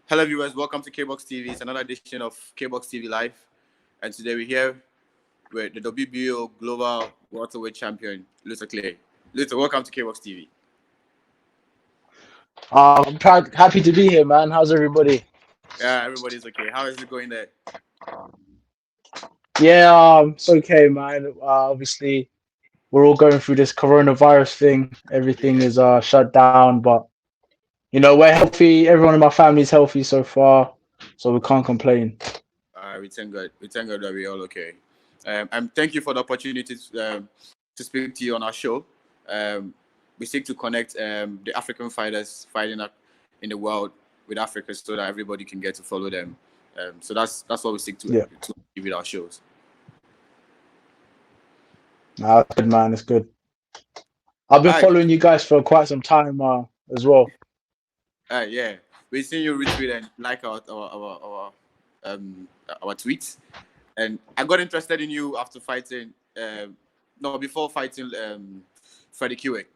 Hello, viewers. Welcome to Kboxtv. It's another edition of Kboxtv Live, and today we're here with the WBO Global Welterweight Champion, Luther Clay. Luther, welcome to Kboxtv. I'm proud, happy to be here, man. How's everybody? Yeah, everybody's okay. How is it going there? Yeah, it's okay, man. Obviously, we're all going through this coronavirus thing. Everything Yeah, is shut down, but we're healthy. Everyone in my family's healthy so far, so we can't complain. we thank God. We thank God that we're all okay. And thank you for the opportunity to speak to you on our show. We seek to connect the African fighters fighting up in the world with Africa, so that everybody can get to follow them. So that's what we seek Yeah, to achieve with our shows. that's good, man. It's good. I've been All right. following you guys for quite some time as well. Yeah, we seen you retweet and like our tweets, and I got interested in you after fighting. No, before fighting Freddie Kiwick,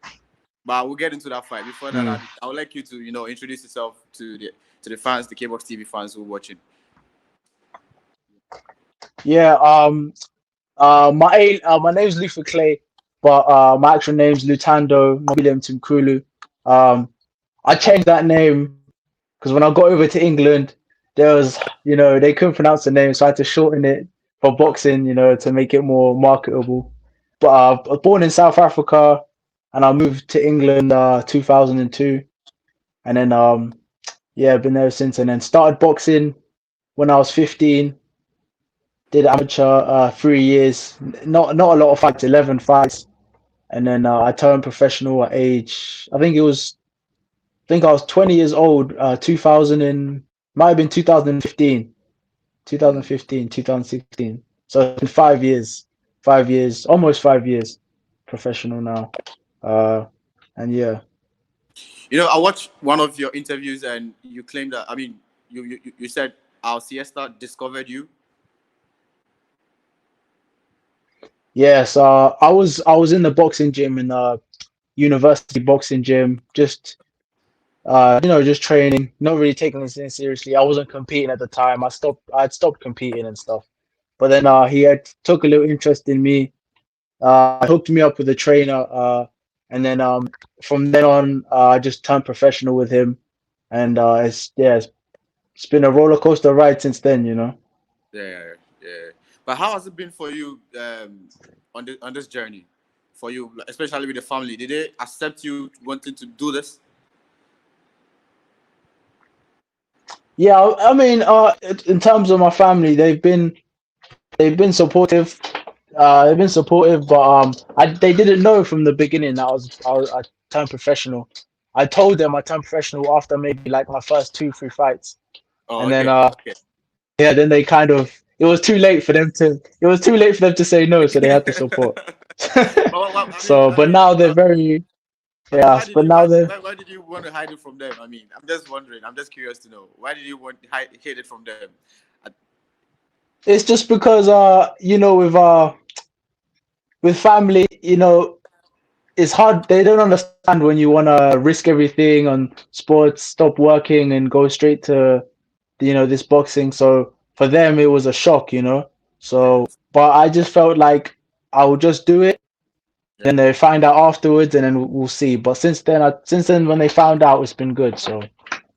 but we'll get into that fight. Before that, Mm. I would like you to introduce yourself to the fans, the Kboxtv fans who are watching. Yeah. My name's Luther Clay, but my actual name's Lutando William Timkulu. Um, I changed that name because when I got over to England, there was, they couldn't pronounce the name, so I had to shorten it for boxing, to make it more marketable. But I was born in South Africa, and I moved to England 2002, and then yeah, I've been there since. And then started boxing when I was 15. Did amateur 3 years, not a lot of fights, 11 fights, and then I turned professional at age. I think I was 20 years old. 2000 and might have been 2015, Mm. 2015, 2016. So it's been 5 years, almost 5 years, professional now. Uh, and yeah, I watched one of your interviews, and you claimed that. I mean, you said our siesta discovered you. yes. I was in the boxing gym in university boxing gym, just training, not really taking this thing seriously. I wasn't competing at the time. I'd stopped competing and stuff. But then he had took a little interest in me. Hooked me up with a trainer, and then from then on, I just turned professional with him, and it's been a roller coaster ride since then. Yeah, yeah. But how has it been for you on this journey? For you, like, especially with the family, did they accept you wanting to do this? Yeah, I mean, in terms of my family, they've been supportive. They've been supportive, but they didn't know from the beginning that I turned professional. I told them I turned professional after maybe like my first two, three fights, Oh, and then okay, okay. yeah, then they kind of it was too late for them to say no, so they had to support. I mean, So, but now they're very yeah, why did but you now they're why did you want to hide it from them? I mean, I'm just wondering. I'm just curious to know why did you want to hide it from them? Uh, it's just because with family, it's hard. They don't understand when you want to risk everything on sports, stop working, and go straight to this boxing. So for them, it was a shock. yeah, So, but I just felt like I would just do it. yeah. Then they find out afterwards, and then we'll see. But since then, when they found out, it's been good. So,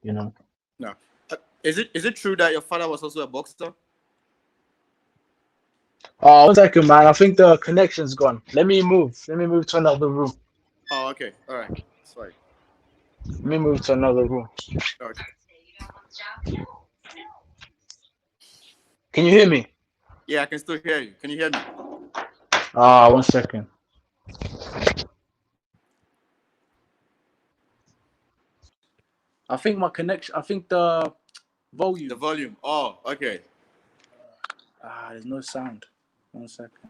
you know. No, is it true that your father was also a boxer? 1 second, man. I think the connection's gone. Let me move. Let me move to another room. Oh, okay, all right, that's fine. Let me move to another room. Okay. Can you hear me? Yeah, I can still hear you. Can you hear me? 1 second. I think my connection. I think the The volume. volume. Oh, okay. There's no sound. 1 second.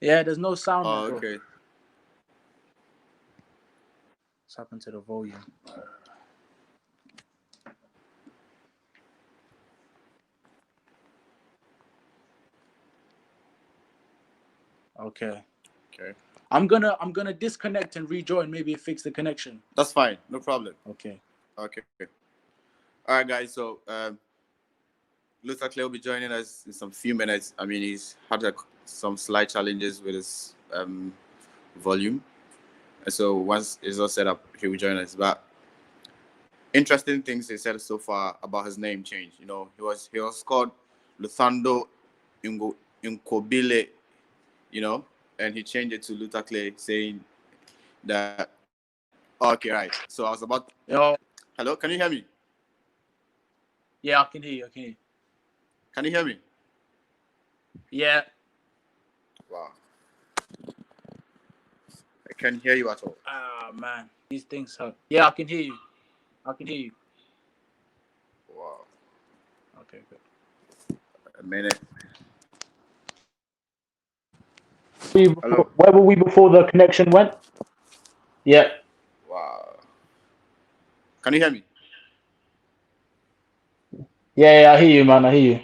Yeah, there's no sound, my Oh, bro. okay. What's happened to the volume? Okay. Okay. I'm gonna disconnect and rejoin. Maybe it fix the connection. That's fine. No problem. Okay. Okay. All right, guys. So Luther Clay will be joining us in some few minutes. I mean, he's had some slight challenges with his volume, and so once it's all set up, he will join us. But interesting things he said so far about his name change. You know, he was called Luthando Nkobile, you know, and he changed it to Luther Clay, saying that. Okay, right. So I was about. Yo, Hello, can you hear me? yeah, I can hear you. I can hear you. Can you hear me? Yeah. Wow, I can't hear you at all. Ah, man, these things hurt. Yeah, I can hear you. I can hear you. Wow, Okay, good. a minute. Hello. Where were we before the connection went? Yeah. Wow. Can you hear me? Yeah, I hear you, man. I hear you.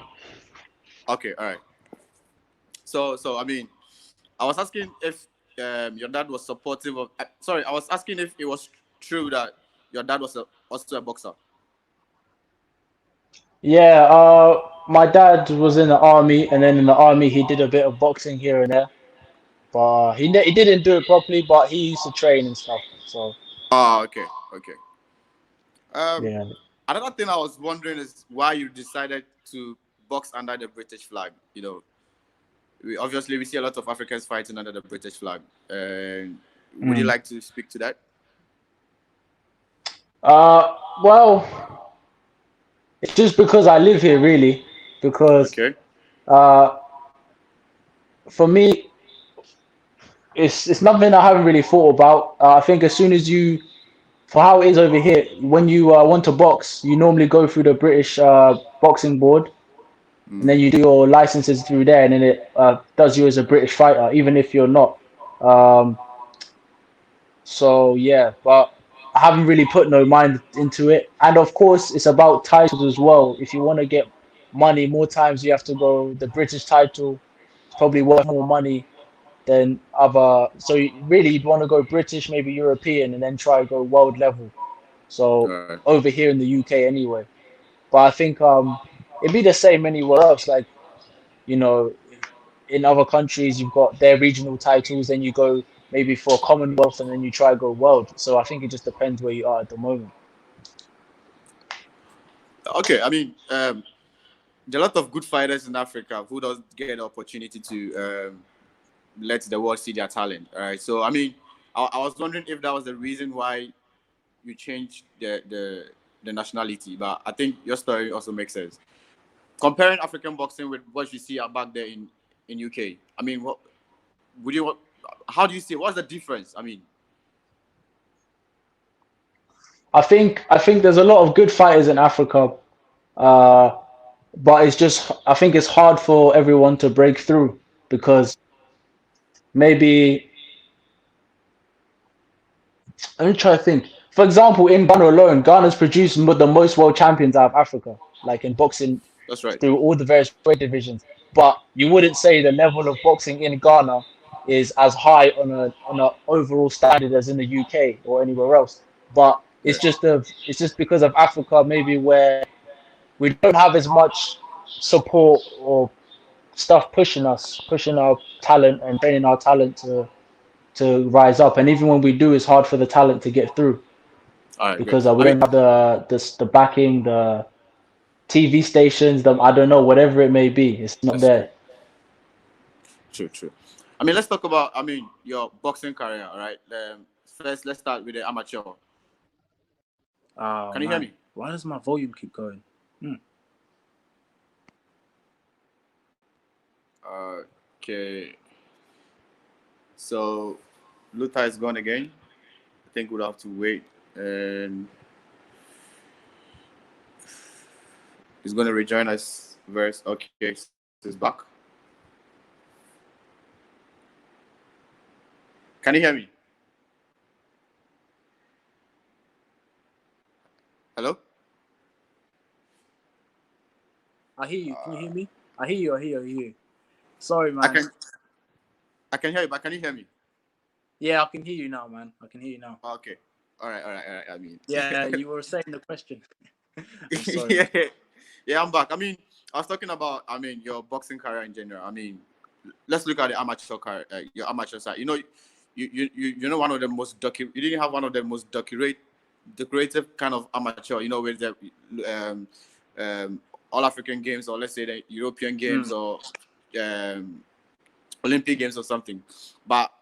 Okay, all right. So I mean, I was asking if your dad was supportive of. Sorry, I was asking if it was true that your dad was also a boxer. Yeah, my dad was in the army, and then in the army he did a bit of boxing here and there, but he didn't do it properly. But he used to train and stuff. So Oh, okay, okay. Um, yeah, Another thing I was wondering is why you decided to box under the British flag. You know, we see a lot of Africans fighting under the British flag. And would you mm. like to speak to that? Well, it's just because I live here, really. Because Okay. uh, for me, it's nothing I haven't really thought about. I think as soon as you, for how it is over here, when you want to box, you normally go through the British boxing board, and then Mm, you do your licenses through there, and then it does you as a British fighter, even if you're not. Um, so yeah, but I haven't really put no mind into it, and of course, it's about titles as well. If you want to get money, more times you have to go the British title. It's probably worth more money than other. So really, you'd want to go British, maybe European, and then try go world level. all So right. over here in the UK anyway. But I think it'd be the same anywhere else. Like you know, in other countries you've got their regional titles, then you go maybe for Commonwealth, and then you try go world. So I think it just depends where you are at the moment. Okay. I mean, there are a lot of good fighters in Africa who don't get the opportunity to let the world see their talent. All right. So I mean, I was wondering if that was the reason why you changed the nationality, but I think your story also makes sense. Comparing African boxing with what you see back there in UK. I mean, what would you what? How do you see? What's the difference? I mean, I think there's a lot of good fighters in Africa, uh, but it's just I think it's hard for everyone to break through because maybe let me try to think. For example, in Ghana alone, Ghana's produced the most world champions out of Africa, like in boxing that's right. through all the various weight divisions. But you wouldn't say the level of boxing in Ghana is as high on a overall standard as in the UK or anywhere else. But Yeah. it's just because of Africa, maybe where we don't have as much support or stuff pushing our talent and training our talent to rise up. And even when we do, it's hard for the talent to get through All right, great. because I we mean, don't have the backing, the TV stations, the I don't know, whatever it may be, it's not that's true. there. True, true. I mean, let's talk about. I mean, your boxing career. All right. First, let's start with the amateur. Can you hear Oh me? man, why does my volume keep going? Okay. So, Luther is gone again. I think we'll have to wait, and he's going to rejoin us. Verse. Okay, so he's back. Can you hear me? Hello. I hear you. Can you hear me? I hear you. I hear you. I hear you. Sorry, I man. can. I can hear you, but can you hear me? Yeah, I can hear you now, man. I can hear you now. Okay. All right. All right. All right. I mean, Yeah, you were saying the question. I'm sorry. Yeah, I'm back. I mean, I was talking about, I mean, your boxing career in general. I mean, let's look at the amateur career, your amateur side. You know, you know one of the most you didn't have one of the most decorative kind of amateur. You know, with the um, all African games, or let's say the European games, or um, Olympic games or something. But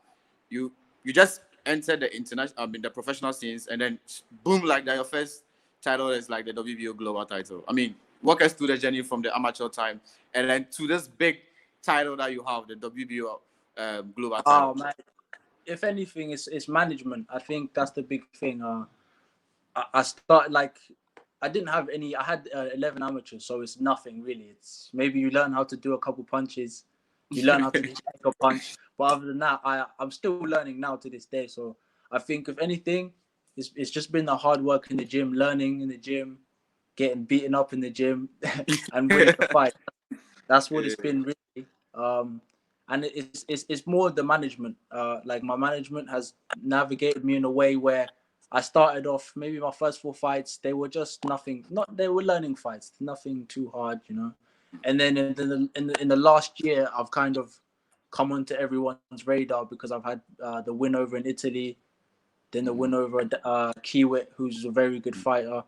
you just entered the international, I mean, the professional scenes, and then boom, like that, your first title is like the WBO global title. I mean, walk us through the journey from the amateur time and then to this big title that you have, the WBO global title. Oh man, if anything, it's management. I think that's the big thing. I started like I didn't have any. I had 11 amateurs, so it's nothing really. It's maybe you learn how to do a couple punches, you learn how to take a punch, but other than that, I'm still learning now to this day. So I think if anything, it's just been the hard work in the gym, learning in the gym, getting beaten up in the gym, and ready to fight. That's what it's been really. And it's more the management. Like my management has navigated me in a way where I started off maybe my first 4 fights, they were just nothing. Not they were learning fights, nothing too hard, you know. And then in the last year, I've kind of come onto everyone's radar because I've had the win over in Italy, then the win over Kiewit, who's a very good fighter.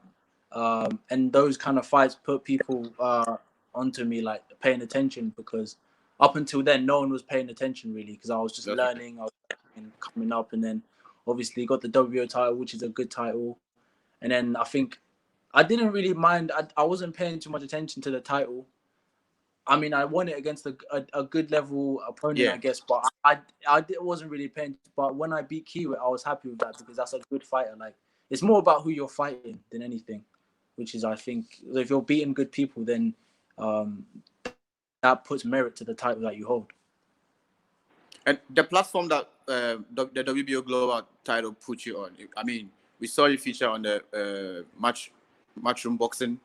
And those kind of fights put people onto me, like paying attention, because up until then, no one was paying attention really, because I was just learning, I was coming up, and then obviously got the WO title, which is a good title. And then I think I didn't really mind. I wasn't paying too much attention to the title. I mean, I won it against a good level opponent, I guess, but I wasn't really paying. But when I beat Kiewit, I was happy with that because that's a good fighter. Like, it's more about who you're fighting than anything, which is, I think, if you're beating good people, then that puts merit to the title that you hold. And the platform that the WBO global title put you on, I mean, we saw you feature on the matchroom boxing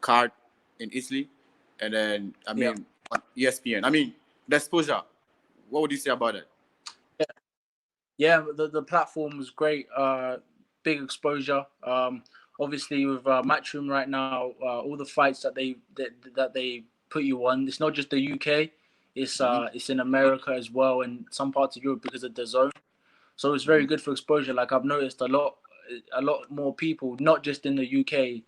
card in Italy, and then I mean on ESPN. I mean, the exposure. What would you say about it? Yeah, the platform was great. Big exposure. Obviously with Matchroom right now, all the fights that they put you on, it's not just the UK. It's in America as well, and some parts of Europe because of the zone. So it's very good for exposure. Like I've noticed a lot more people, not just in the UK,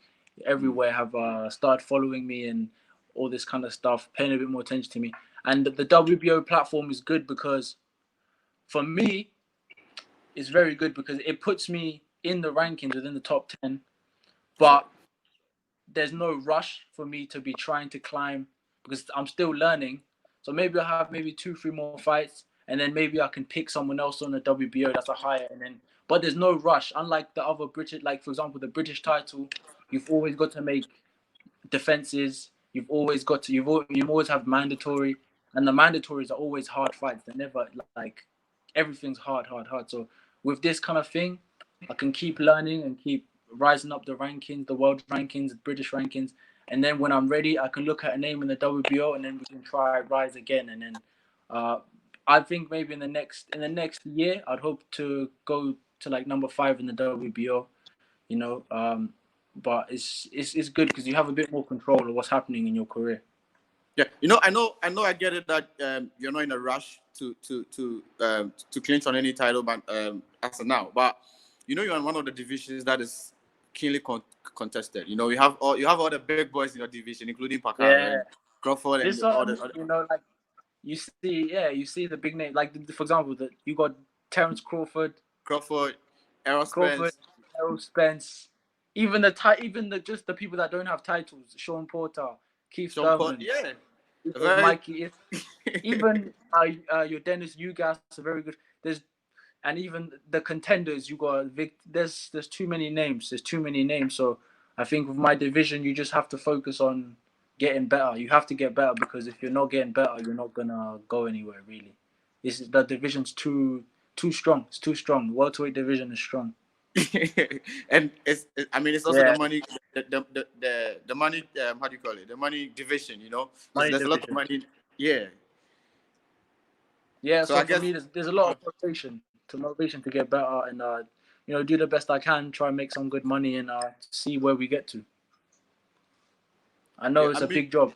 everywhere have started following me and all this kind of stuff, paying a bit more attention to me. And the WBO platform is good because for me, it's very good because it puts me in the rankings within the top 10, but there's no rush for me to be trying to climb because I'm still learning. So maybe I have maybe 2-3 more fights, and then maybe I can pick someone else on the WBO that's a higher, and then but there's no rush. Unlike the other British, like for example the British title, you've always got to make defenses. You've always got to. You always have mandatory, and the mandatories are always hard fights. They're never like everything's hard. So with this kind of thing, I can keep learning and keep rising up the rankings, the world rankings, the British rankings, and then when I'm ready, I can look at a name in the WBO, and then we can try rise again. And then I think maybe in the next year, I'd hope to go to like number 5 in the WBO. You know, but it's good because you have a bit more control of what's happening in your career. Yeah, you know, I get it that you're not in a rush to clinch on any title, but as of now, but you know, you're in one of the divisions that is keenly contested. You know, you have all the big boys in your division, including Pacquiao and Crawford and all the you know, like you see the big name, like for example, you got Terence Crawford, Errol Spence, even just the people that don't have titles, Sean Porter, Keith Thurman, Mikey, even your Dennis Ugas are very good. And even the contenders, you got there's too many names. So I think with my division, you just have to focus on getting better. You have to get better because if you're not getting better, you're not gonna go anywhere really. The division's too strong. It's too strong. The welterweight division is strong. And it's also the money, the money, how do you call it, the money division, you know, there's a lot of money. Yeah, so I guess for me there's a lot of motivation to get better, and do the best I can, try and make some good money, and see where we get to. I know Yeah, it's I a mean, big job.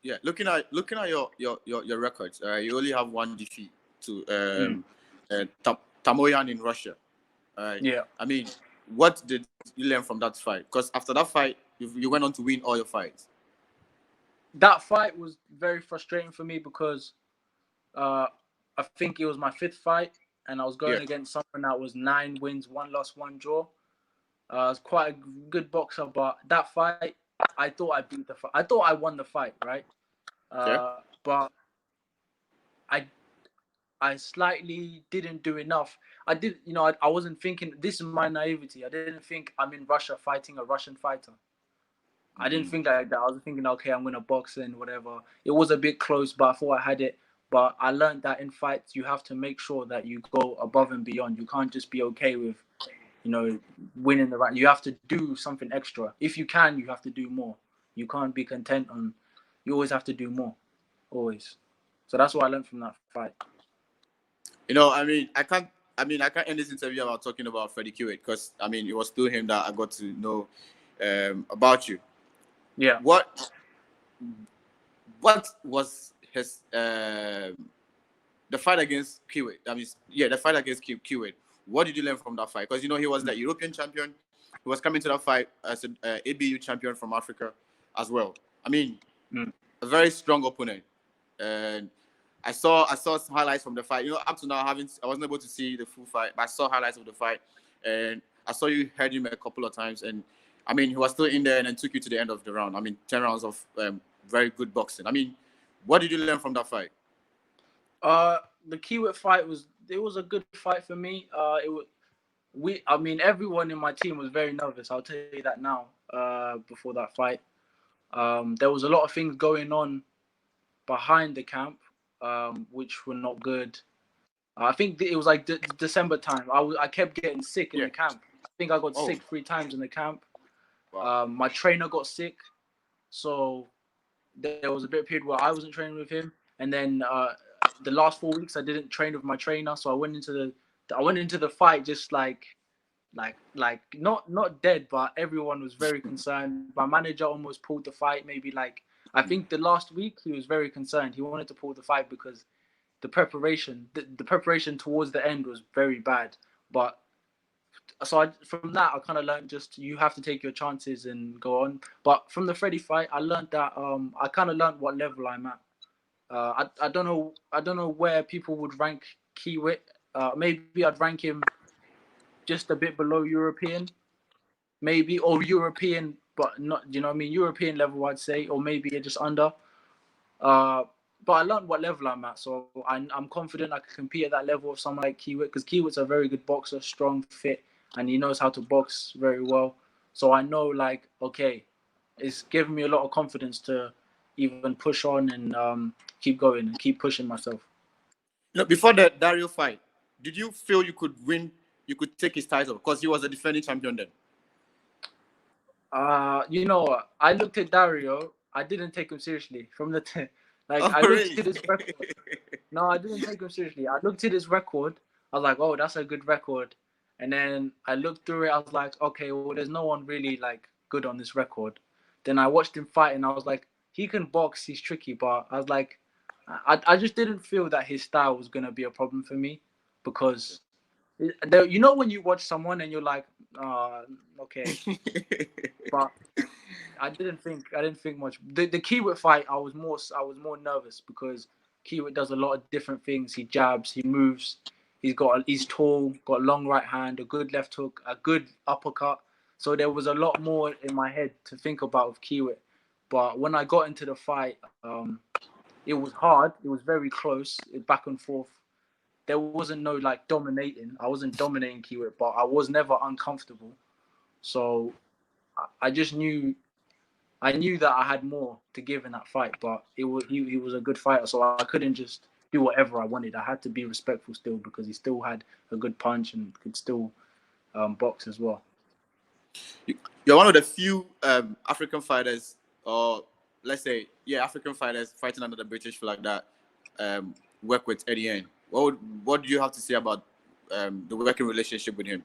yeah. Looking at your records, you only have one defeat to Tamoyan in Russia. All right. Yeah. I mean, what did you learn from that fight? Because after that fight, you went on to win all your fights. That fight was very frustrating for me because I think it was my 5th fight, and I was Yeah. going against someone that was 9 wins, 1 loss, 1 draw. I was quite a good boxer, but that fight, I thought I beat the fight. I thought I won the fight, right? Okay. But I I slightly didn't do enough. I did, I wasn't thinking. This is my naivety. I didn't think I'm in Russia fighting a Russian fighter. I didn't think like that. I was thinking, okay, I'm gonna box and whatever. It was a bit close, but I thought I had it. But I learned that in fights, you have to make sure that you go above and beyond. You can't just be okay with, winning the round. You have to do something extra. If you can, you have to do more. You can't be content on. You always have to do more, always. So that's what I learned from that fight. I mean, I can't end this interview about talking about Freddie Kiwit because it was through him that I got to know about you. Yeah. What was his the fight against Kiwit? The fight against Kiwit. What did you learn from that fight? Because he was the European champion. He was coming to that fight as an ABU champion from Africa as well. A very strong opponent. And I saw some highlights from the fight. Up to now, I wasn't able to see the full fight, but I saw highlights of the fight, and I saw you heard him a couple of times. And he was still in there, and then took you to the end of the round. 10 rounds of very good boxing. What did you learn from that fight? The Kiwit fight was a good fight for me. Everyone in my team was very nervous. I'll tell you that now. Before that fight, there was a lot of things going on behind the camp, which were not good. I think it was like December time. I kept getting sick in the camp. I think I got sick 3 times in the camp. Wow. My trainer got sick, so there was a bit of period where I wasn't training with him, and then the last 4 weeks I didn't train with my trainer. So I went into the fight just like not dead, but everyone was very concerned. My manager almost pulled the fight. Maybe I think the last week he was very concerned. He wanted to pull the fight because the preparation towards the end was very bad. But so from that I kind of learned just you have to take your chances and go on. But from the Freddie fight, I learned that I kind of learned what level I'm at. I don't know where people would rank Kiwit. Maybe I'd rank him just a bit below European, maybe, or European, but not, European level, I'd say, or maybe just under. But I learned what level I'm at, so I'm confident I can compete at that level with someone like Kiwit, because Kiwit's a very good boxer, strong, fit, and he knows how to box very well. So I know, okay, it's given me a lot of confidence to even push on and keep going and keep pushing myself. Before the Dario fight, did you feel you could win? You could take his title because he was a defending champion then. I looked at Dario. I didn't take him seriously from the I looked at his record. No, I didn't take him seriously. I looked at his record. I was like, oh, that's a good record. And then I looked through it. I was like, okay, well, there's no one really good on this record. Then I watched him fight, and I was like, he can box. He's tricky, but I was like, I just didn't feel that his style was gonna be a problem for me, because when you watch someone and you're like, okay, but I didn't think much. The Kiwit fight, I was more nervous because Kiwit does a lot of different things. He jabs, he moves, he's tall, got a long right hand, a good left hook, a good uppercut. So there was a lot more in my head to think about with Kiwit. But when I got into the fight, it was hard. It was very close, back and forth. There wasn't no dominating. I wasn't dominating Kiwit, but I was never uncomfortable. So I just knew. I knew that I had more to give in that fight, but he was a good fighter, so I couldn't just do whatever I wanted. I had to be respectful still, because he still had a good punch and could still box as well. You're one of the few African fighters, or let's say, African fighters fighting under the British flag that work with Eddie N. What do you have to say about the working relationship with him?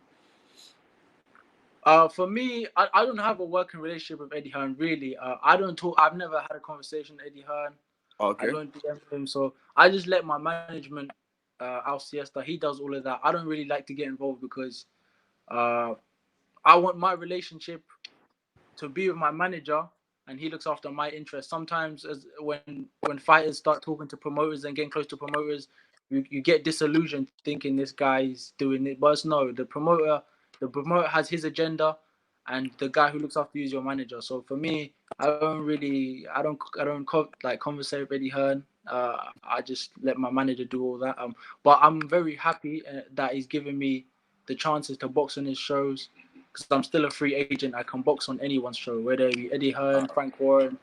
For me, I don't have a working relationship with Eddie Hearn really. I don't talk. I've never had a conversation with Eddie Hearn. I Okay. don't DM him, so I just let my management, Al Siesta. He does all of that. I don't really like to get involved because I want my relationship to be with my manager, and he looks after my interests. Sometimes, when fighters start talking to promoters and getting close to promoters, you get disillusioned thinking this guy's doing it. But it's no, the promoter has his agenda, and the guy who looks after you is your manager. So for me, I don't like conversate with Eddie Hearn. I just let my manager do all that. But I'm very happy that he's given me the chances to box on his shows, because I'm still a free agent. I can box on anyone's show, whether it be Eddie Hearn, Frank Warren,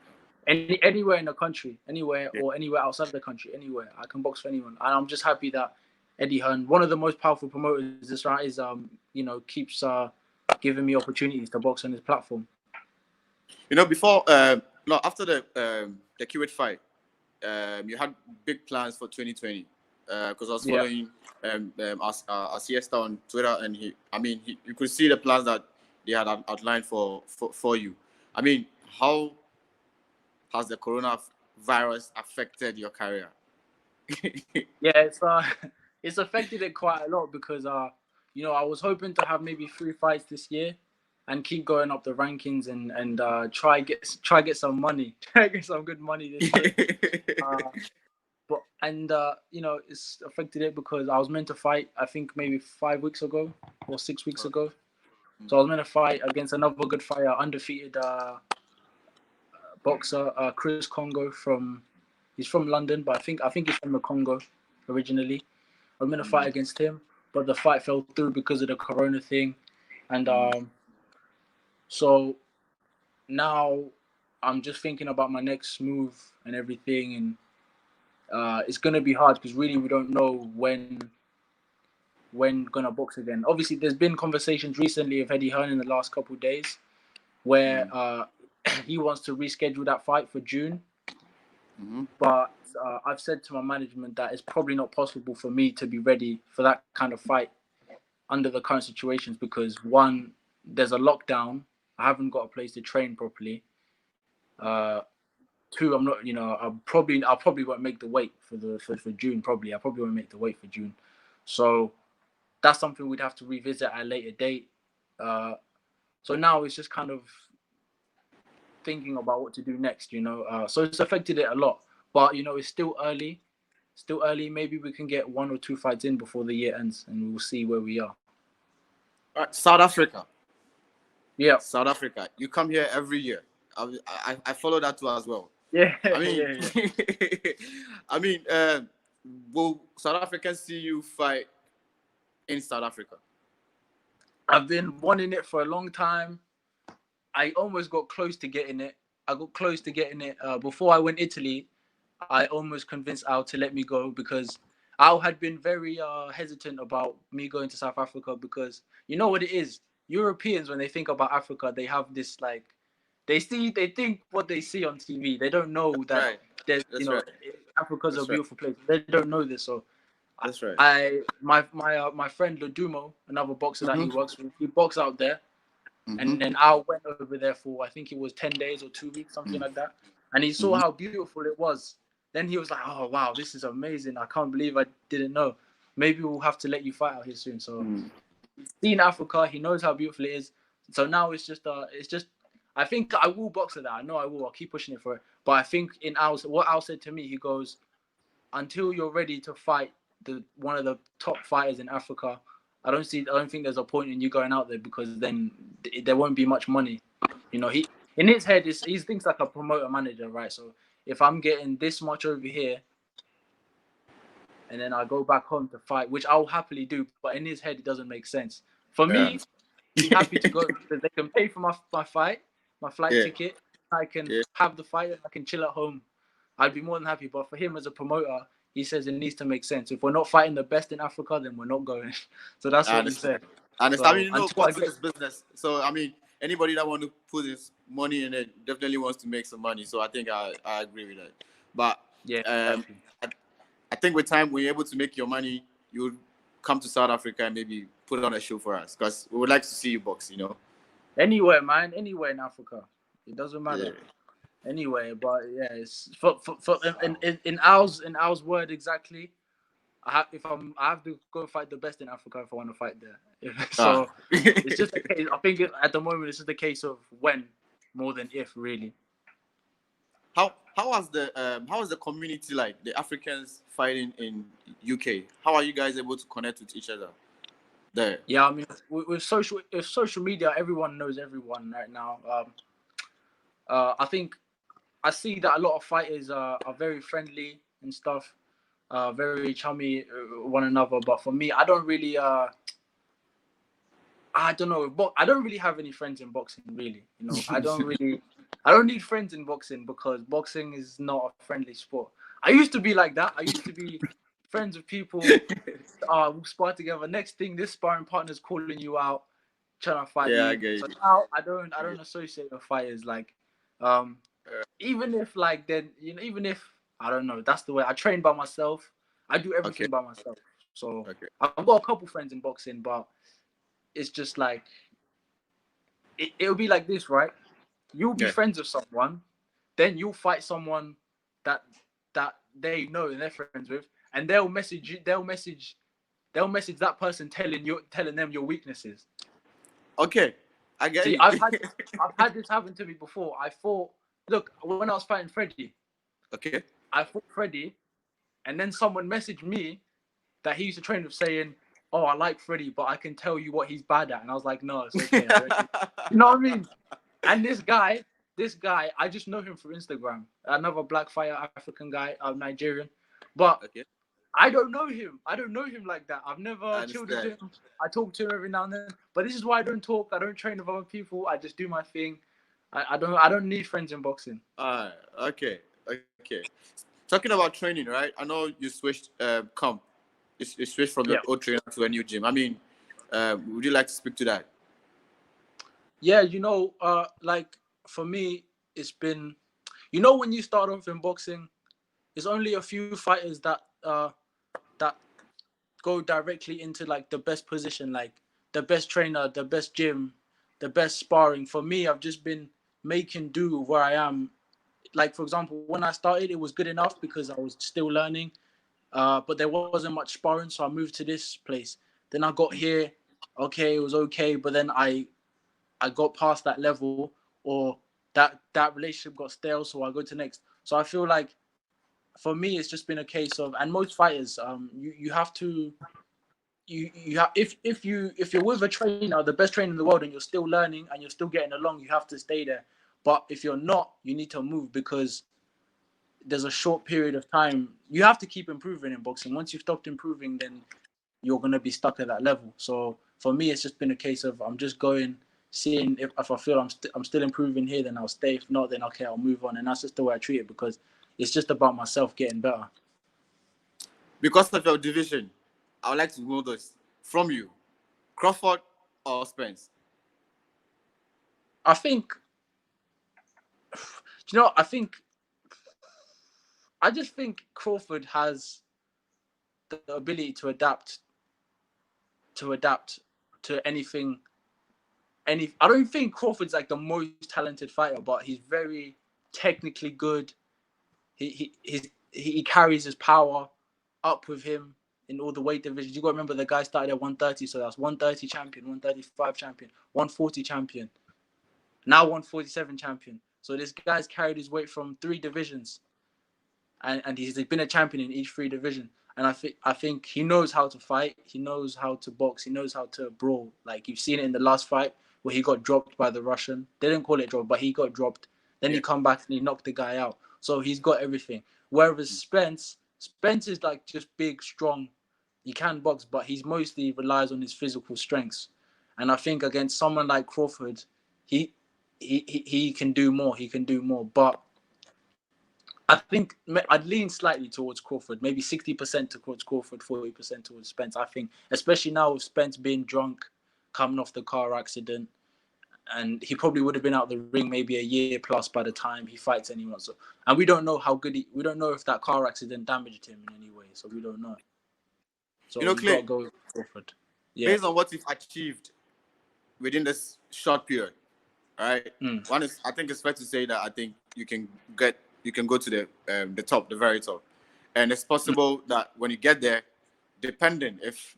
anywhere in the country, anywhere Yeah. or anywhere outside of the country, anywhere. I can box for anyone, and I'm just happy that Eddie Hearn, one of the most powerful promoters, is keeps giving me opportunities to box on his platform. Before no, after the Kuwait fight, you had big plans for 2020. Because I was following our Siesta on Twitter, and you could see the plans that they had outlined for you. I mean, how has the coronavirus affected your career? Yeah, it's affected it quite a lot because I was hoping to have maybe 3 fights this year and keep going up the rankings and try get some money, try get some good money this year. It's affected it because I was meant to fight, I think maybe 5 weeks ago or 6 weeks ago. So I was meant to fight against another good fighter, undefeated boxer, Chris Congo he's from London, but I think he's from the Congo originally. I was meant to fight against him, but the fight fell through because of the corona thing. And so now I'm just thinking about my next move and everything, and it's gonna be hard because really we don't know when gonna box again. Obviously, there's been conversations recently of Eddie Hearn in the last couple of days where he wants to reschedule that fight for June. But I've said to my management that it's probably not possible for me to be ready for that kind of fight under the current situations because, one, there's a lockdown. I haven't got a place to train properly. Two, I'm not. I'll probably won't make the weight for June. I probably won't make the weight for June. So that's something we'd have to revisit at a later date. So now it's just kind of thinking about what to do next. So it's affected it a lot. But it's still early. Maybe we can get 1 or 2 fights in before the year ends, and we'll see where we are. South Africa. Yeah. South Africa. You come here every year. I follow that too as well. Yeah. I mean, yeah. will South Africans see you fight in South Africa? I've been wanting it for a long time. I almost got close to getting it. Before I went Italy. I almost convinced Al to let me go because Al had been very hesitant about me going to South Africa because you know what it is. Europeans, when they think about Africa, they have this they think what they see on TV. They don't know that there's Africa's a beautiful place. They don't know this. So that's right. My friend Ludumo, another boxer that he works with, he boxed out there, and then Al went over there for I think it was 10 days or 2 weeks, something like that, and he saw how beautiful it was. Then he was like, "Oh wow, this is amazing! I can't believe I didn't know. Maybe we'll have to let you fight out here soon." So he's seen Africa. He knows how beautiful it is. So now it's just. I think I will box at that. I know I will. I'll keep pushing it for it. But I think what Al said to me, he goes, "Until you're ready to fight one of the top fighters in Africa, I don't think there's a point in you going out there because then there won't be much money." He in his head he thinks like a promoter manager, right? So if I'm getting this much over here and then I go back home to fight, which I'll happily do, but in his head it doesn't make sense. For me, he's happy to go because they can pay for my fight, my flight ticket. I can have the fight and I can chill at home. I'd be more than happy. But for him as a promoter, he says it needs to make sense. If we're not fighting the best in Africa, then we're not going. So that's what he said. I understand. So, boxing is business. So anybody that want to put his money in it definitely wants to make some money. So I think I agree with that. But yeah, I think with time, when you're able to make your money, you come to South Africa and maybe put on a show for us? Because we would like to see you box. You know. Anywhere, man. Anywhere in Africa. It doesn't matter. Yeah. Anyway, but yeah, it's for in Al's word exactly. I have to go fight the best in Africa if I want to fight there. So it's just a case. I think at the moment it's just a case of when more than if, really. How was the community like? The Africans fighting in UK. How are you guys able to connect with each other there? Yeah, I mean, with social media, everyone knows everyone right now. I think I see that a lot of fighters are very friendly and stuff, very chummy one another. But for me, I don't really, I don't know, but I don't really have any friends in boxing. Really, you know, I don't need friends in boxing because boxing is not a friendly sport. I used to be like that. I used to be friends with people. We'll spar together. Next thing, this sparring partner's calling you out, trying to fight Yeah, I you. get So you. now I don't associate with fighters like, even if like then even if I don't know, that's the way I train by myself. I do everything Okay. by myself. So Okay. I've got a couple friends in boxing, but it's just like it'll be like this, right? You'll be Yeah. friends with someone, then you'll fight someone that they know and they're friends with, and they'll message you. They'll message that person telling them your weaknesses. Okay. I get See, you. I've had this happen to me before. Look, when I was fighting Freddie, Okay. I fought Freddie, and then someone messaged me that he used to train with saying, "Oh, I like Freddie, but I can tell you what he's bad at." And I was like, "No, it's okay." You know what I mean? And this guy, I just know him through Instagram. Another black fire African guy, Nigerian, but Okay. I don't know him. I don't know him like that. I've I never chilled with understand. him. I talk to him every now and then. But this is why I don't talk. I don't train with other people. I just do my thing. I don't need friends in boxing. Okay. Okay. Talking about training, right? I know you switched comp. You switched from Yeah. your old trainer to a new gym. I mean, would you like to speak to that? Yeah, like for me, it's been, when you start off in boxing, there's only a few fighters that go directly into like the best position, like the best trainer, the best gym, the best sparring. For me, I've just been making do where I am. Like for example, when I started, it was good enough because I was still learning, but there wasn't much sparring, so I moved to this place. Then I got here, okay, it was okay, but then I got past that level, or that relationship got stale, so I go to next. So I feel like for me, it's just been a case of, and most fighters, you have to you have if you're with a trainer, the best trainer in the world, and you're still learning and you're still getting along, you have to stay there. But if you're not, you need to move because there's a short period of time. You have to keep improving in boxing. Once you've stopped improving, then you're gonna be stuck at that level. So for me, it's just been a case of I'm just going, seeing if I feel I'm still improving here, then I'll stay. If not, then okay, I'll move on. And that's just the way I treat it because it's just about myself getting better. Because of your division, I would like to know this from you: Crawford or Spence? I think, I think, I just think Crawford has the ability to adapt to anything. I don't think Crawford's like the most talented fighter, but he's very technically good. He carries his power up with him in all the weight divisions. You got to remember the guy started at 130, so that's 130 champion, 135 champion, 140 champion, now 147 champion. So this guy's carried his weight from 3 divisions, and he's been a champion in each 3 divisions. And I think he knows how to fight. He knows how to box. He knows how to brawl. Like you've seen it in the last fight where he got dropped by the Russian. They didn't call it drop, but he got dropped. Then he come back and he knocked the guy out. So he's got everything. Whereas Spence is like just big, strong. He can box, but he's mostly relies on his physical strengths. And I think against someone like Crawford, he can do more. He can do more. But I think I'd lean slightly towards Crawford, maybe 60% towards Crawford, 40% towards Spence. I think, especially now with Spence being drunk, coming off the car accident, and he probably would have been out the ring maybe a year plus by the time he fights anyone. So, and we don't know how good we don't know if that car accident damaged him in any way. So we don't know. So You know, you got to Clay, go with Crawford. Yeah. based on what you've achieved within this short period, all right? Mm. One is, I think it's fair to say that I think you can go to the top, the very top, and it's possible that when you get there, depending if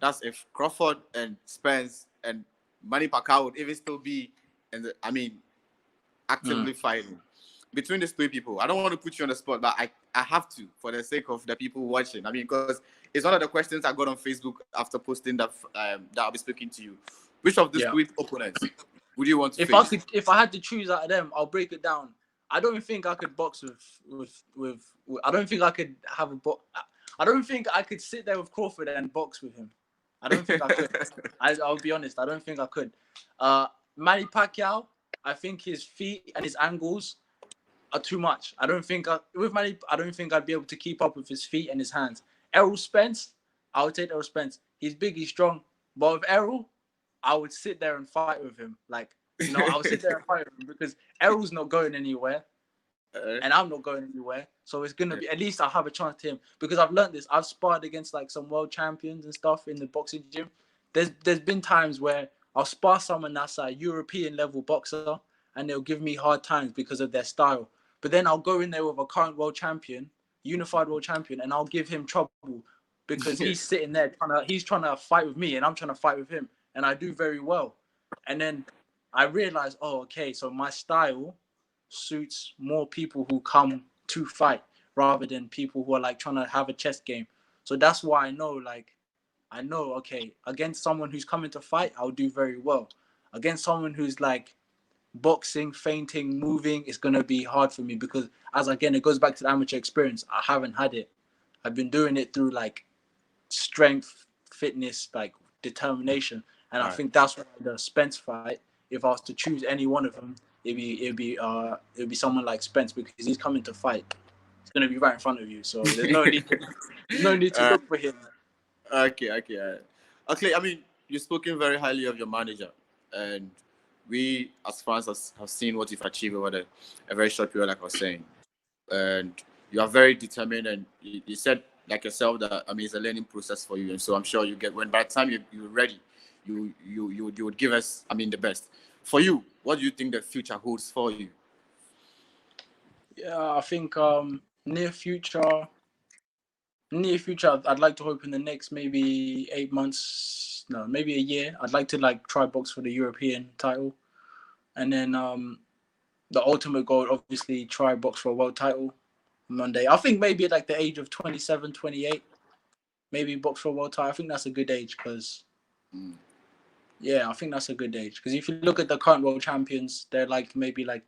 Crawford and Spence and Manny Pacquiao would even still be actively fighting between these three people. I don't want to put you on the spot, but I have to for the sake of the people watching. I mean, because it's one of the questions I got on Facebook after posting that I'll be speaking to you. Which of these Yeah. three opponents would you want to If face? I had to choose out of them, I'll break it down. I don't think I could box with I don't think I could have a box. I don't think I could sit there with Crawford and box with him. I don't think I could. I'll be honest. I don't think I could. Manny Pacquiao, I think his feet and his angles are too much. I don't think with Manny, I don't think I'd be able to keep up with his feet and his hands. Errol Spence, I would take Errol Spence. He's big, he's strong. But with Errol, I would sit there and fight with him. Like, I would sit there and fight with him because Errol's not going anywhere and I'm not going anywhere. So it's gonna be, at least I'll have a chance to him, because I've learned this. I've sparred against like some world champions and stuff in the boxing gym. There's been times where I'll spar someone that's a European level boxer and they'll give me hard times because of their style. But then I'll go in there with a current world champion, unified world champion, and I'll give him trouble because he's sitting there trying to fight with me and I'm trying to fight with him, and I do very well. And then I realize, oh, okay, so my style suits more people who come to fight rather than people who are like trying to have a chess game. So that's why I know, okay, against someone who's coming to fight, I'll do very well. Against someone who's like boxing, feinting, moving, it's gonna be hard for me because, as again, it goes back to the amateur experience. I haven't had it. I've been doing it through like strength, fitness, like determination, and I think that's why the Spence fight, if I was to choose any one of them, it'd be someone like Spence, because he's coming to fight. He's gonna be right in front of you, so there's no need to look for him. Okay. I mean, you've spoken very highly of your manager, and we as fans have seen what you've achieved over a very short period, like I was saying. And you are very determined, and you said like yourself that, I mean, it's a learning process for you, and so I'm sure you get, when by the time you're ready, you would give us, I mean, the best. For you, what do you think the future holds for you? Yeah, I think near future, I'd like to hope in the next maybe 8 months, no, maybe a year, I'd like to like try box for the European title, and then the ultimate goal, obviously, try box for a world title Monday. I think maybe at like the age of 27, 28, maybe box for a world title. I think that's a good age because, yeah, I think that's a good age because if you look at the current world champions, they're like maybe like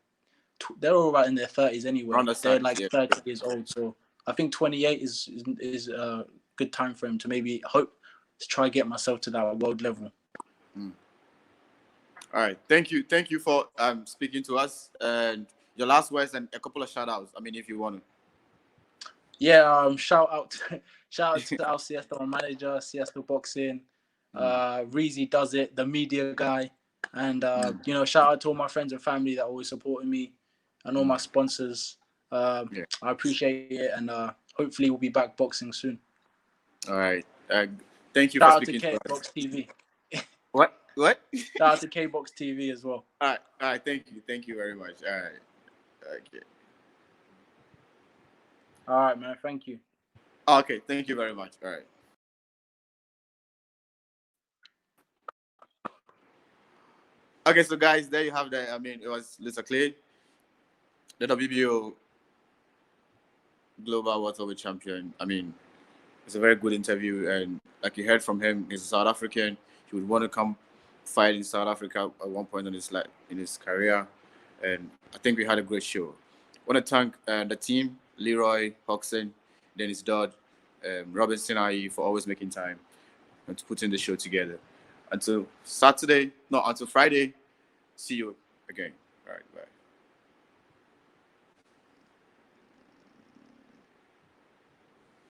they're all right in their 30s anyway. They're like 30 years old, so I think 28 is a good time frame to maybe hope to try get myself to that world level. All right, thank you for speaking to us, and your last words and a couple of shout outs, I mean, if you want to. Yeah, shout out to our Siesta manager, Siesta Boxing, Reezy does it, the media guy, and shout out to all my friends and family that always supporting me, and all my sponsors. I appreciate it, and hopefully we'll be back boxing soon. All right, thank you Shout for speaking out to to us. Kboxtv. What? Shout out to Kboxtv as well. All right, thank you very much. All right, okay. All right, man, thank you. Okay, thank you very much. All right. Okay, so guys, there you have that. I mean, it was Lisa Clay, the WBO Global Welterweight Champion. I mean, it's a very good interview, and like you heard from him, he's a South African. He would want to come fight in South Africa at one point in his career, and I think we had a great show. I want to thank the team, Leroy, Hoxton, Dennis Dodd, Robinson IE for always making time and to putting the show together. Until Friday, see you again. All right, bye.